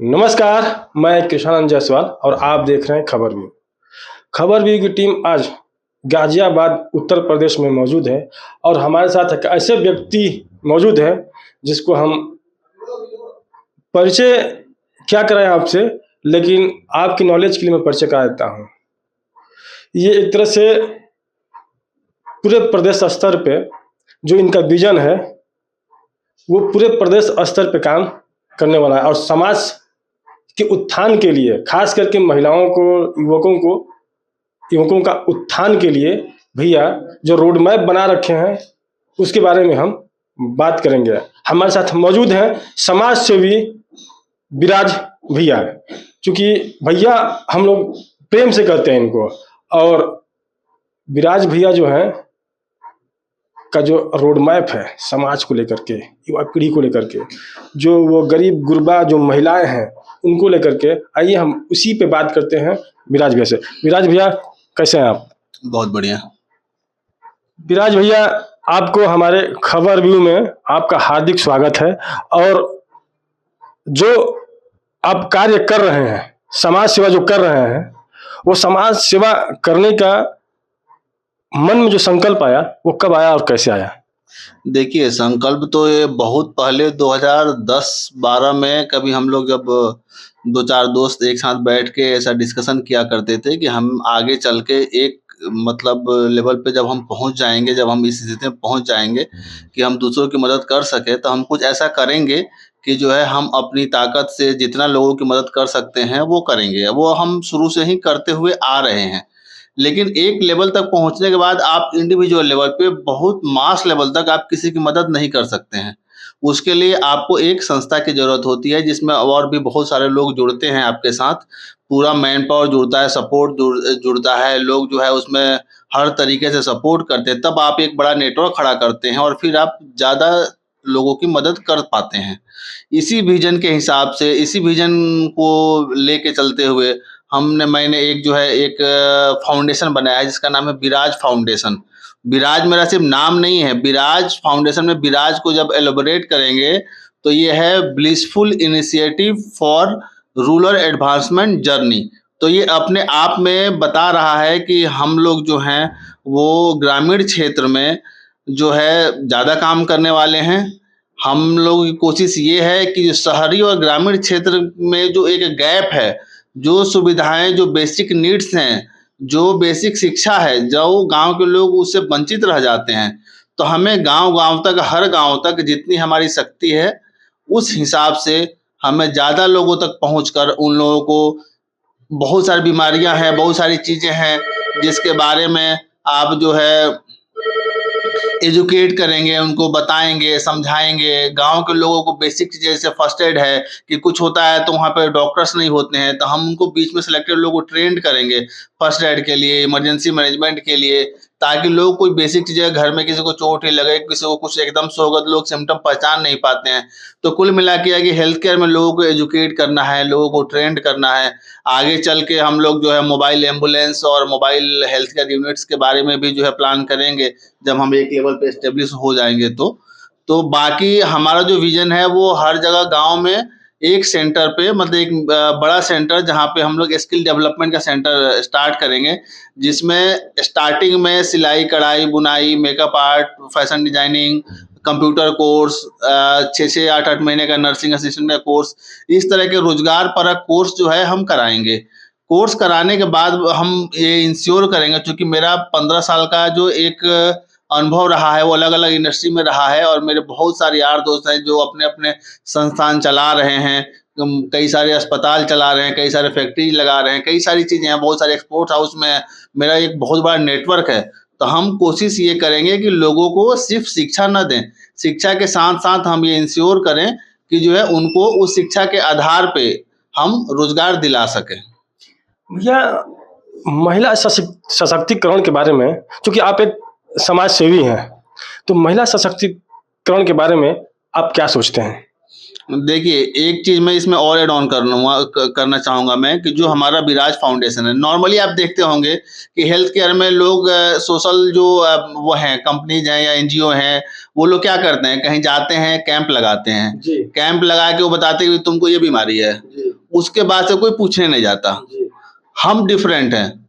नमस्कार, मैं कृष्णानंद जायसवाल और आप देख रहे हैं खबर व्यू। खबर व्यू की टीम आज गाजियाबाद उत्तर प्रदेश में मौजूद है और हमारे साथ एक ऐसे व्यक्ति मौजूद है जिसको हम परिचय क्या कराएं आपसे, लेकिन आपकी नॉलेज के लिए मैं परिचय करा देता हूँ। ये एक तरह से पूरे प्रदेश स्तर पे जो इनका विजन है वो पूरे प्रदेश स्तर पे काम करने वाला है और समाज के उत्थान के लिए, खास करके महिलाओं को, युवकों का उत्थान के लिए भैया जो रोड मैप बना रखे हैं उसके बारे में हम बात करेंगे। हमारे साथ मौजूद हैं समाज सेवी विराज भैया। चूंकि भैया हम लोग प्रेम से कहते हैं इनको, और विराज भैया जो है का जो रोड मैप है समाज को लेकर के, युवा पीढ़ी को लेकर के, जो वो गरीब गुरबा जो महिलाएं हैं उनको लेकर के, आइए हम उसी पे बात करते हैं विराज भैया से। विराज भैया कैसे हैं आप? बहुत बढ़िया। विराज भैया, आपको हमारे खबर व्यू में आपका हार्दिक स्वागत है। और जो आप कार्य कर रहे हैं, समाज सेवा जो कर रहे हैं, वो समाज सेवा करने का मन में जो संकल्प आया वो कब आया और कैसे आया? देखिए, संकल्प तो ये बहुत पहले 2010-12 में कभी हम लोग जब 2-4 दोस्त एक साथ बैठ के ऐसा डिस्कशन किया करते थे कि हम आगे चल के एक मतलब लेवल पे जब हम पहुंच जाएंगे, जब हम इस स्थिति में पहुंच जाएंगे कि हम दूसरों की मदद कर सके, तो हम कुछ ऐसा करेंगे कि जो है हम अपनी ताकत से जितना लोगों की मदद कर सकते हैं वो करेंगे। वो हम शुरू से ही करते हुए आ रहे हैं। लेकिन एक लेवल तक पहुंचने के बाद आप इंडिविजुअल लेवल पे बहुत मास लेवल तक आप किसी की मदद नहीं कर सकते हैं। उसके लिए आपको एक संस्था की ज़रूरत होती है जिसमें और भी बहुत सारे लोग जुड़ते हैं आपके साथ। पूरा मैन पावर जुड़ता है, सपोर्ट जुड़ता है, लोग जो है उसमें हर तरीके से सपोर्ट करते हैं। तब आप एक बड़ा नेटवर्क खड़ा करते हैं और फिर आप ज़्यादा लोगों की मदद कर पाते हैं। इसी विज़न के हिसाब से, इसी विज़न को लेके चलते हुए मैंने एक फाउंडेशन बनाया है जिसका नाम है विराज फाउंडेशन। विराज मेरा सिर्फ नाम नहीं है, विराज फाउंडेशन में विराज को जब एलोबरेट करेंगे तो ये है blissful initiative for rural advancement journey. तो ये अपने आप में बता रहा है कि हम लोग जो हैं वो ग्रामीण क्षेत्र में जो है ज़्यादा काम करने वाले हैं। हम लोगों की कोशिश ये है कि शहरी और ग्रामीण क्षेत्र में जो एक गैप है, जो सुविधाएं, जो बेसिक नीड्स हैं, जो बेसिक शिक्षा है, जो गांव के लोग उससे वंचित रह जाते हैं, तो हमें गांव-गांव तक, हर गांव तक जितनी हमारी शक्ति है उस हिसाब से हमें ज़्यादा लोगों तक पहुंचकर उन लोगों को, बहुत सारी बीमारियां हैं, बहुत सारी चीज़ें हैं जिसके बारे में आप जो है एजुकेट करेंगे, उनको बताएंगे, समझाएंगे। गांव के लोगों को बेसिक चीज़ें जैसे फर्स्ट एड है कि कुछ होता है तो वहाँ पे डॉक्टर्स नहीं होते हैं, तो हम उनको बीच में सेलेक्टेड लोगों को ट्रेंड करेंगे फर्स्ट एड के लिए, इमरजेंसी मैनेजमेंट के लिए, ताकि लोग कोई बेसिक चीज़ें, घर में किसी को चोट ही लगे, किसी को कुछ एकदम से होगा तो लोग सिम्टम पहचान नहीं पाते हैं। तो कुल मिला के कि हेल्थ केयर में लोगों को एजुकेट करना है, लोगों को ट्रेंड करना है। आगे चल के हम लोग जो है मोबाइल एम्बुलेंस और मोबाइल हेल्थ केयर यूनिट्स के बारे में भी जो है प्लान करेंगे जब हम एक लेवल पे एस्टेब्लिश हो जाएंगे। तो बाकी हमारा जो विजन है वो हर जगह गांव में एक सेंटर पे, मतलब एक बड़ा सेंटर जहाँ पे हम लोग स्किल डेवलपमेंट का सेंटर स्टार्ट करेंगे, जिसमें स्टार्टिंग में सिलाई कढ़ाई बुनाई, makeup art, fashion designing, computer course, 6-6 8-8 महीने का नर्सिंग असिस्टेंट का कोर्स, इस तरह के रोजगार परक कोर्स जो है हम कराएंगे। कोर्स कराने के बाद हम ये इंश्योर करेंगे, चूंकि मेरा 15 साल का जो एक अनुभव रहा है वो अलग अलग इंडस्ट्री में रहा है, और मेरे बहुत सारे यार दोस्त हैं जो अपने अपने संस्थान चला रहे हैं, कई सारे अस्पताल चला रहे हैं, कई सारे फैक्ट्री लगा रहे हैं, कई सारी चीज़ें हैं, बहुत सारे एक्सपोर्ट हाउस में मेरा एक बहुत बड़ा नेटवर्क है। तो हम कोशिश ये करेंगे कि लोगों को सिर्फ शिक्षा न दें, शिक्षा के साथ साथ हम ये इंश्योर करें कि जो है उनको उस शिक्षा के आधार पे हम रोजगार दिला सकें। भैया, महिला सशक्तिकरण के बारे में, क्योंकि आप एक समाज सेवी हैं, तो महिला सशक्तिकरण के बारे में आप क्या सोचते हैं? देखिए, एक चीज़ मैं इसमें और ऐड ऑन करना चाहूँगा मैं, कि जो हमारा विराज फाउंडेशन है, नॉर्मली आप देखते होंगे कि हेल्थ केयर में लोग सोशल जो वो हैं, कंपनीज हैं या एनजीओ हैं, वो लोग क्या करते हैं, कहीं जाते हैं, कैंप लगाते हैं। कैंप लगा के वो बताते हैं कि तुमको ये बीमारी है, उसके बाद से कोई पूछने नहीं जाता। हम डिफरेंट हैं,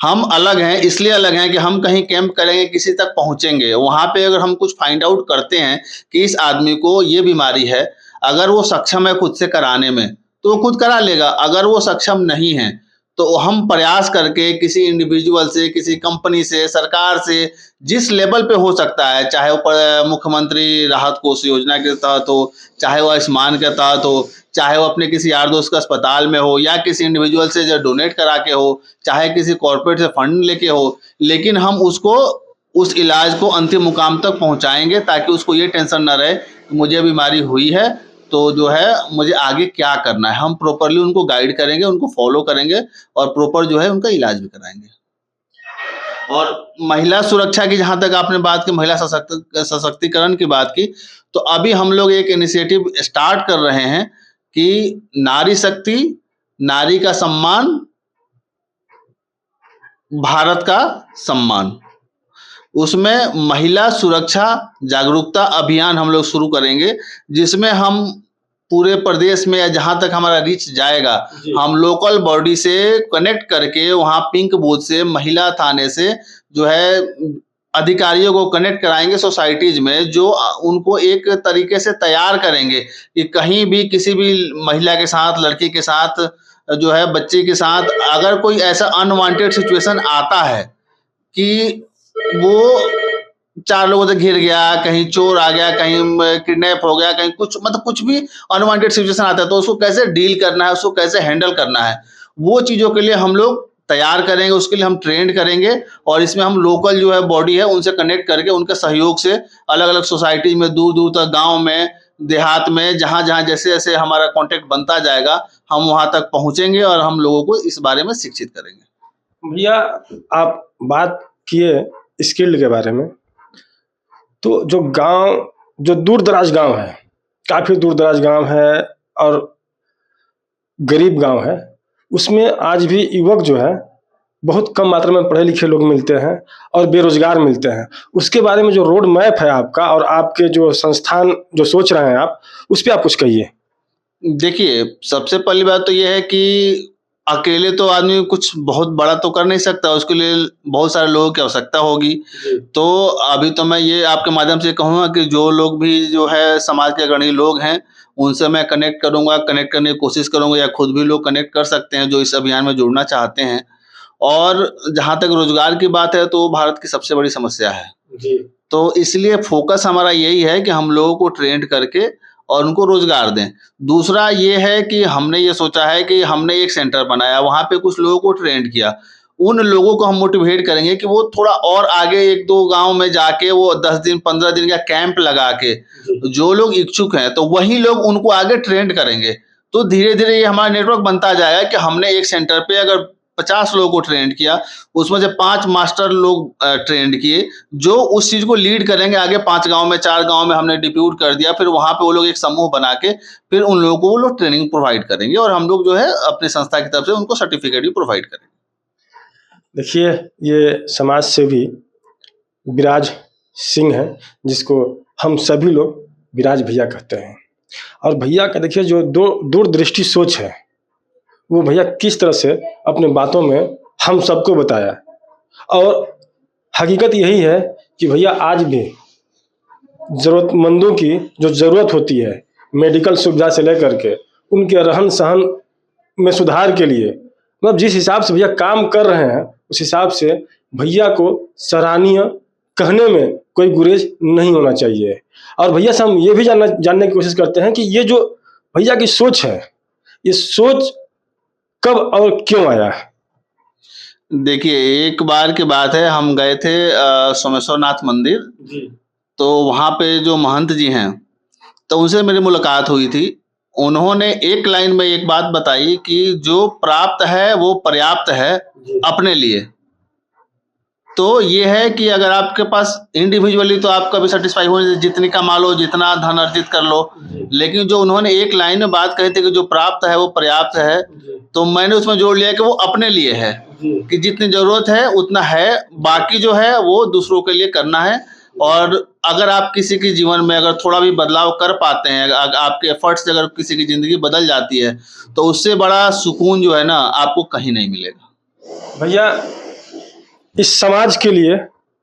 हम अलग हैं, इसलिए अलग हैं कि हम कहीं कैंप करेंगे, किसी तक पहुंचेंगे, वहां पे अगर हम कुछ फाइंड आउट करते हैं कि इस आदमी को ये बीमारी है, अगर वो सक्षम है खुद से कराने में तो वो खुद करा लेगा, अगर वो सक्षम नहीं है तो हम प्रयास करके किसी इंडिविजुअल से, किसी कंपनी से, सरकार से, जिस लेवल पे हो सकता है, चाहे वो मुख्यमंत्री राहत कोष योजना के तहत हो, चाहे वो आयुष्मान के तहत हो, चाहे वो अपने किसी यार दोस्त के अस्पताल में हो, या किसी इंडिविजुअल से जो डोनेट करा के हो, चाहे किसी कॉर्पोरेट से फंड लेके हो, लेकिन हम उसको उस इलाज को अंतिम मुकाम तक पहुंचाएंगे ताकि उसको ये टेंशन ना रहे कि मुझे बीमारी हुई है तो जो है मुझे आगे क्या करना है। हम प्रॉपरली उनको गाइड करेंगे, उनको फॉलो करेंगे और प्रॉपर जो है उनका इलाज भी कराएंगे। और महिला सुरक्षा की जहां तक आपने बात की, महिला सशक्तिकरण की बात की, तो अभी हम लोग एक इनिशिएटिव स्टार्ट कर रहे हैं कि नारी शक्ति, नारी का सम्मान, भारत का सम्मान। उसमें महिला सुरक्षा जागरूकता अभियान हम लोग शुरू करेंगे, जिसमें हम पूरे प्रदेश में या जहां तक हमारा रीच जाएगा, हम लोकल बॉडी से कनेक्ट करके वहां पिंक बूथ से, महिला थाने से जो है अधिकारियों को कनेक्ट कराएंगे सोसाइटीज में, जो उनको एक तरीके से तैयार करेंगे कि कहीं भी किसी भी महिला के साथ, लड़की के साथ जो है, बच्चे के साथ अगर कोई ऐसा अनवांटेड सिचुएशन आता है कि वो 4 लोगों से घिर गया, कहीं चोर आ गया, कहीं किडनैप हो गया, कहीं कुछ मतलब कुछ भी अनवांटेड सिचुएशन आता है, तो उसको कैसे डील करना है, उसको कैसे हैंडल करना है, वो चीज़ों के लिए हम लोग तैयार करेंगे, उसके लिए हम ट्रेंड करेंगे। और इसमें हम लोकल जो है बॉडी है उनसे कनेक्ट करके उनके सहयोग से अलग अलग सोसाइटी में, दूर दूर तक गाँव में, देहात में, जहाँ जहाँ जैसे जैसे हमारा कॉन्टेक्ट बनता जाएगा, हम वहाँ तक पहुँचेंगे और हम लोगों को इस बारे में शिक्षित करेंगे। भैया आप बात किए स्किल्ड के बारे में, तो जो गांव, जो दूर दराज गांव है, काफ़ी दूर दराज गांव है और गरीब गांव है, उसमें आज भी युवक जो है बहुत कम मात्रा में पढ़े लिखे लोग मिलते हैं और बेरोजगार मिलते हैं। उसके बारे में जो रोड मैप है आपका और आपके जो संस्थान जो सोच रहे हैं आप, उस पर आप कुछ कहिए। देखिए, सबसे पहली बात तो ये है कि अकेले तो आदमी कुछ बहुत बड़ा तो कर नहीं सकता, उसके लिए बहुत सारे लोगों की आवश्यकता होगी। तो अभी तो मैं ये आपके माध्यम से कहूँगा कि जो लोग भी जो है समाज के अग्रणी लोग हैं, उनसे मैं कनेक्ट करूँगा, कनेक्ट करने की कोशिश करूँगा, या खुद भी लोग कनेक्ट कर सकते हैं जो इस अभियान में जुड़ना चाहते हैं। और जहाँ तक रोजगार की बात है, तो भारत की सबसे बड़ी समस्या है। तो इसलिए फोकस हमारा यही है कि हम लोगों को ट्रेंड करके और उनको रोजगार दें। दूसरा ये है कि हमने ये सोचा है कि हमने एक सेंटर बनाया, वहाँ पे कुछ लोगों को ट्रेंड किया। उन लोगों को हम मोटिवेट करेंगे कि वो थोड़ा और आगे 1-2 गाँव में जाके वो 10 दिन, 15 दिन का कैंप लगा के, जो लोग इच्छुक हैं, तो वही लोग उनको आगे ट्रेंड करेंगे। तो धीरे-धीरे ये हमारा नेटवर्क बनता जाएगा कि हमने एक सेंटर पे अगर 50 लोगों को ट्रेंड किया, उसमें से 5 मास्टर लोग ट्रेंड किए, जो उस चीज़ को लीड करेंगे आगे 5 गाँव में, 4 गाँव में हमने डिप्यूट कर दिया, फिर वहाँ पे वो लोग एक समूह बना के फिर उन लोगों को वो लोग ट्रेनिंग प्रोवाइड करेंगे और हम लोग जो है अपनी संस्था की तरफ से उनको सर्टिफिकेट भी प्रोवाइड करेंगे। देखिए, ये समाज सेवी विराज सिंह है, जिसको हम सभी लोग विराज भैया कहते हैं। और भैया का देखिए जो दूरदृष्टि सोच है, वो भैया किस तरह से अपने बातों में हम सबको बताया। और हकीकत यही है कि भैया आज भी ज़रूरतमंदों की जो ज़रूरत होती है, मेडिकल सुविधा से लेकर के उनके रहन सहन में सुधार के लिए, मतलब जिस हिसाब से भैया काम कर रहे हैं, उस हिसाब से भैया को सराहनीय कहने में कोई गुरेज नहीं होना चाहिए। और भैया से हम ये भी जानने की कोशिश करते हैं कि ये जो भैया की सोच है, ये सोच कब और क्यों आया? देखिए, एक बार की बात है, हम गए थे सोमेश्वर नाथ मंदिर, तो वहाँ पे जो महंत जी हैं, तो उनसे मेरी मुलाकात हुई थी। उन्होंने एक लाइन में एक बात बताई कि जो प्राप्त है वो पर्याप्त है अपने लिए। तो ये है कि अगर आपके पास इंडिविजुअली तो आप कभी सेटिस्फाई हो, जितनी कमा लो, जितना धन अर्जित कर लो, लेकिन जो उन्होंने एक लाइन में बात कही थी कि जो प्राप्त है वो पर्याप्त है, तो मैंने उसमें जोड़ लिया कि वो अपने लिए है, कि जितनी जरूरत है उतना है, बाकी जो है वो दूसरों के लिए करना है। और अगर आप किसी के जीवन में अगर थोड़ा भी बदलाव कर पाते हैं, आपके एफर्ट्स से अगर किसी की ज़िंदगी बदल जाती है, तो उससे बड़ा सुकून जो है ना आपको कहीं नहीं मिलेगा। भैया इस समाज के लिए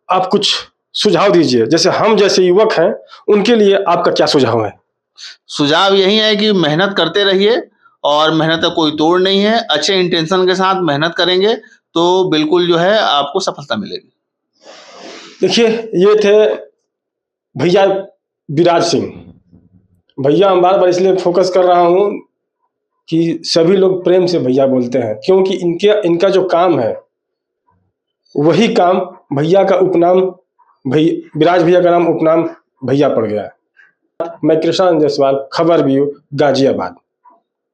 आप कुछ सुझाव दीजिए, जैसे हम जैसे युवक हैं उनके लिए आपका क्या सुझाव है? सुझाव यही है कि मेहनत करते रहिए और मेहनत का कोई तोड़ नहीं है। अच्छे इंटेंशन के साथ मेहनत करेंगे तो बिल्कुल जो है आपको सफलता मिलेगी। देखिए ये थे भैया विराज सिंह। भैया हम बार बार इसलिए फोकस कर रहा हूँ कि सभी लोग प्रेम से भैया बोलते हैं, क्योंकि इनका जो काम है वही काम भैया का उपनाम विराज भैया का नाम उपनाम भैया पड़ गया। मैं कृष्ण जायसवाल, खबर व्यू, गाजियाबाद।